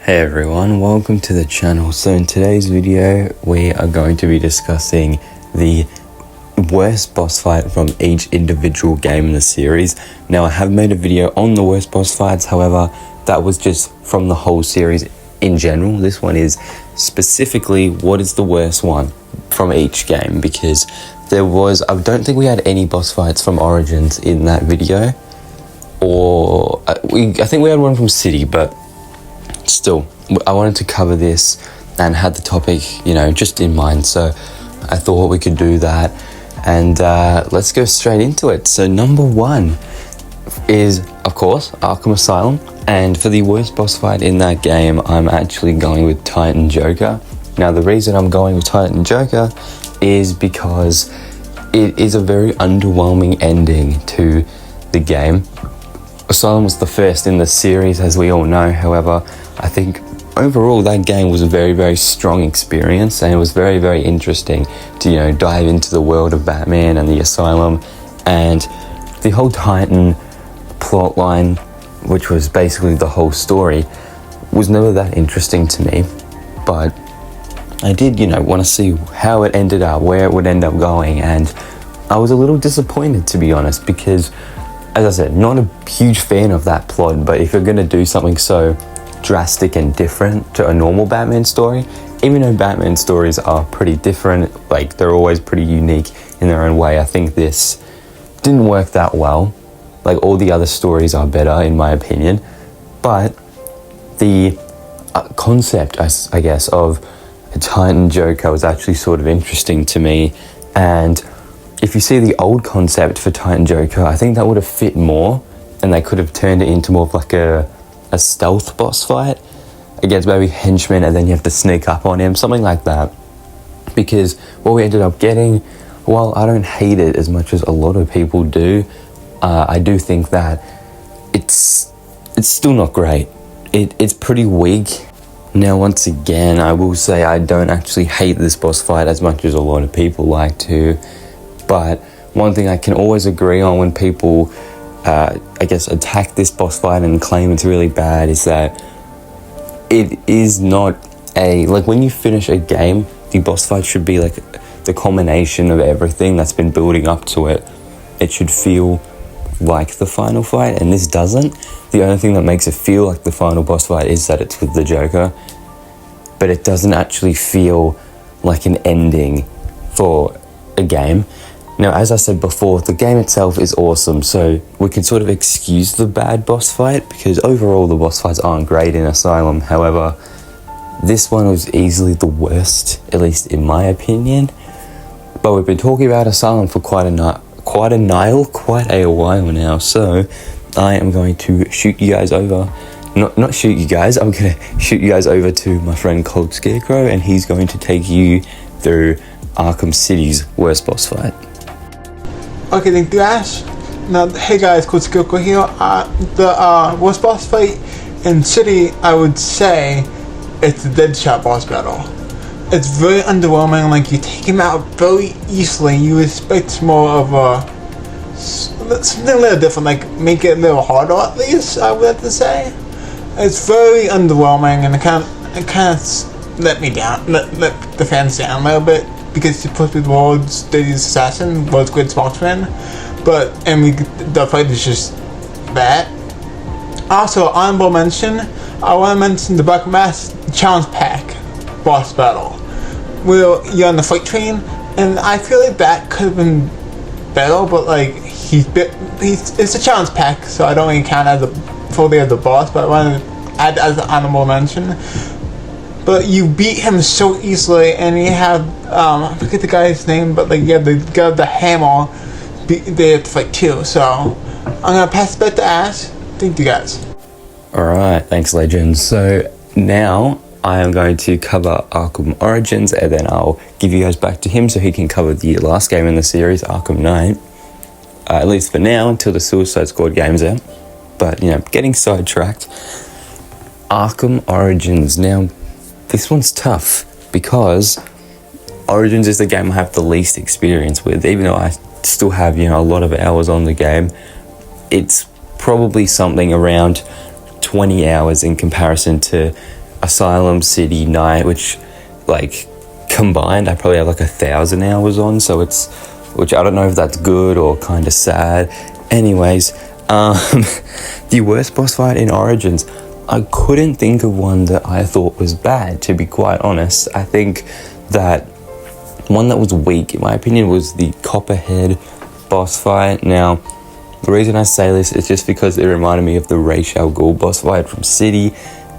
Hey everyone, welcome to the channel. So in today's video, we are going to be discussing the worst boss fight from each individual game in the series. Now I have made a video on the worst boss fights, however, that was just from the whole series in general. This one is specifically what is the worst one from each game, because I don't think we had any boss fights from Origins in that video, or I think we had one from City, but still, I wanted to cover this and had the topic, just in mind. So I thought we could do that, and let's go straight into it. So number one is, of course, Arkham Asylum. And for the worst boss fight in that game, I'm actually going with Titan Joker. Now, the reason I'm going with Titan Joker is because it is a very underwhelming ending to the game. Asylum was the first in the series, as we all know. However, I think overall that game was a very, very strong experience, and it was very, very interesting to, dive into the world of Batman and the Asylum, and the whole Titan plotline, which was basically the whole story, was never that interesting to me. But I did, want to see how it ended up, where it would end up going, and I was a little disappointed, to be honest, because, as I said, not a huge fan of that plot. But if you're going to do something so drastic and different to a normal Batman story, even though Batman stories are pretty different, like they're always pretty unique in their own way, I think this didn't work that well. Like, all the other stories are better in my opinion, but the concept, I guess, of a Titan Joker was actually sort of interesting to me. And if you see the old concept for Titan Joker, I think that would have fit more, and they could have turned it into more of like a stealth boss fight against maybe henchmen, and then you have to sneak up on him, something like that. Because what we ended up getting, while I don't hate it as much as a lot of people do, I do think that it's still not great. It's pretty weak. Now, once again, I will say I don't actually hate this boss fight as much as a lot of people like to. But one thing I can always agree on when people, attack this boss fight and claim it's really bad is that it is not like when you finish a game, the boss fight should be like the culmination of everything that's been building up to it. It should feel like the final fight, and this doesn't. The only thing that makes it feel like the final boss fight is that it's with the Joker, but it doesn't actually feel like an ending for a game. Now, as I said before, the game itself is awesome, so we can sort of excuse the bad boss fight, because overall the boss fights aren't great in Asylum. However, this one was easily the worst, at least in my opinion. But we've been talking about Asylum for quite a while now, so I am going to shoot you guys over. Not shoot you guys, I'm going to shoot you guys over to my friend Cold Scarecrow, and he's going to take you through Arkham City's worst boss fight. Okay, thank you, Ash. Now, hey guys, Cold Scarecrow here. The worst boss fight in City, I would say, it's the Deadshot boss battle. It's very underwhelming. Like, you take him out very easily. You expect more of something a little different, like make it a little harder at least, I would have to say. It's very underwhelming, and it kind of let me down, let the fans down a little bit, because he's supposed to be the world's deadliest assassin, world's greatest marksman, the fight is just bad. Also, honorable mention, I want to mention the Black Mask Challenge Pack boss battle, where you're on the fight train, and I feel like that could have been better, but like it's a challenge pack, so I don't really count as fully as the boss, but I want to add as an honorable mention. But you beat him so easily, and you have I forget the guy's name, but like you have the guy with the hammer. They have to fight too. So I'm gonna pass it back to Ash. Thank you guys. Alright, thanks legend. So now I am going to cover Arkham Origins, and then I'll give you guys back to him so he can cover the last game in the series, Arkham Knight. At least for now, until the Suicide Squad game's out. But, getting sidetracked. Arkham Origins. Now, this one's tough, because Origins is the game I have the least experience with. Even though I still have, a lot of hours on the game, it's probably something around 20 hours in comparison to Asylum, City, Knight, which like combined I probably have like 1,000 hours on, so it's, which I don't know if that's good or kind of sad. Anyways, the worst boss fight in Origins, I couldn't think of one that I thought was bad, to be quite honest. I think that one that was weak, in my opinion, was the Copperhead boss fight. Now, the reason I say this is just because it reminded me of the Ra's al Ghul boss fight from City.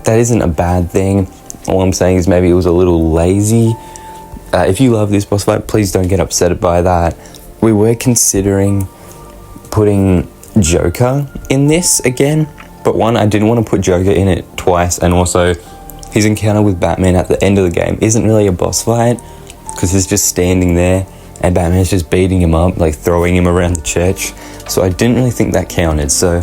That isn't a bad thing. All I'm saying is maybe it was a little lazy. If you love this boss fight, please don't get upset by that. We were considering putting Joker in this again, but one, I didn't want to put Joker in it twice, and also his encounter with Batman at the end of the game isn't really a boss fight, because he's just standing there and Batman's just beating him up, like throwing him around the church. So I didn't really think that counted, so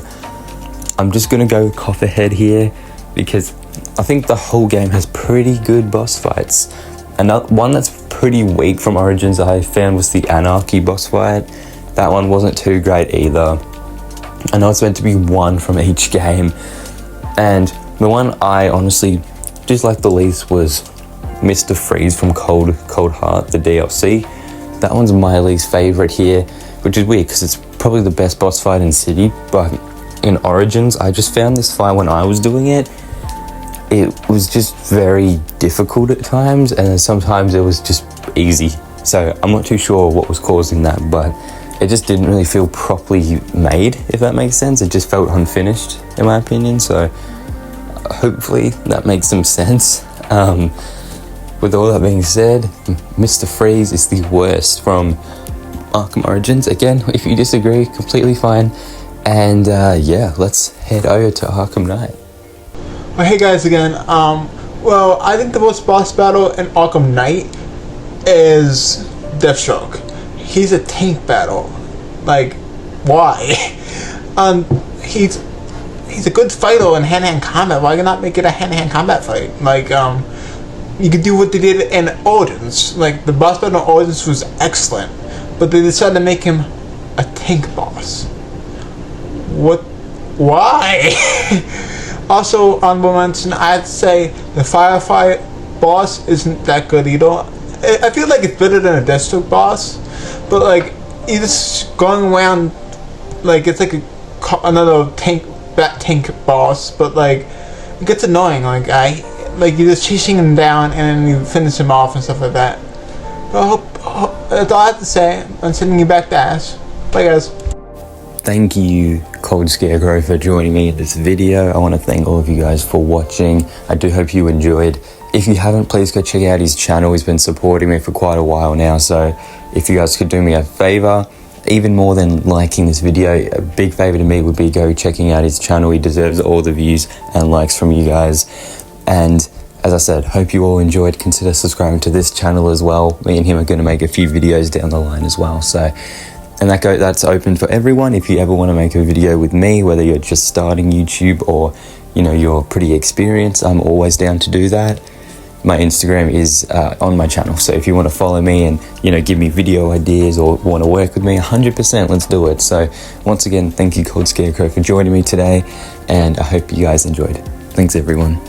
I'm just gonna go Copperhead here, because I think the whole game has pretty good boss fights. Another one that's pretty weak from Origins I found was the Anarchy boss fight. That one wasn't too great either. I know it's meant to be one from each game, and the one I honestly disliked the least was Mr. Freeze from Cold Heart, the DLC. That one's my least favorite here, which is weird because it's probably the best boss fight in City, but in Origins I just found this fight when I was doing it, it was just very difficult at times, and then sometimes it was just easy. So I'm not too sure what was causing that, but it just didn't really feel properly made, if that makes sense. It just felt unfinished, in my opinion, so hopefully that makes some sense. With all that being said, Mr. Freeze is the worst from Arkham Origins. Again, if you disagree, completely fine. And yeah, let's head over to Arkham Knight. Well, hey guys again. Well, I think the most boss battle in Arkham Knight is Deathstroke. He's a tank battle. Like, why? He's a good fighter in hand-to-hand combat. Why not make it a hand-to-hand combat fight? Like, you could do what they did in Origins. Like, the boss battle in Origins was excellent, but they decided to make him a tank boss. What? Why? Also, honorable mention, I'd say the firefight boss isn't that good either. I feel like it's better than a Deathstroke boss, but like, you're just going around, like, it's like another bat tank boss, but like, it gets annoying. Like, you're just chasing him down and then you finish him off and stuff like that. But that's all I have to say. I'm sending you back to Ash. Bye guys. Thank you, Cold Scarecrow, for joining me in this video. I want to thank all of you guys for watching. I do hope you enjoyed. If you haven't, please go check out his channel. He's been supporting me for quite a while now, so if you guys could do me a favor, even more than liking this video, a big favor to me would be go checking out his channel. He deserves all the views and likes from you guys. And as I said, hope you all enjoyed. Consider subscribing to this channel as well. Me and him are going to make a few videos down the line as well. So, and that's open for everyone. If you ever want to make a video with me, whether you're just starting YouTube or, you know, you're pretty experienced, I'm always down to do that. My Instagram is on my channel, so if you want to follow me and, you know, give me video ideas or want to work with me, 100%, let's do it. So once again, thank you, Cold Scarecrow, for joining me today, and I hope you guys enjoyed. Thanks, everyone.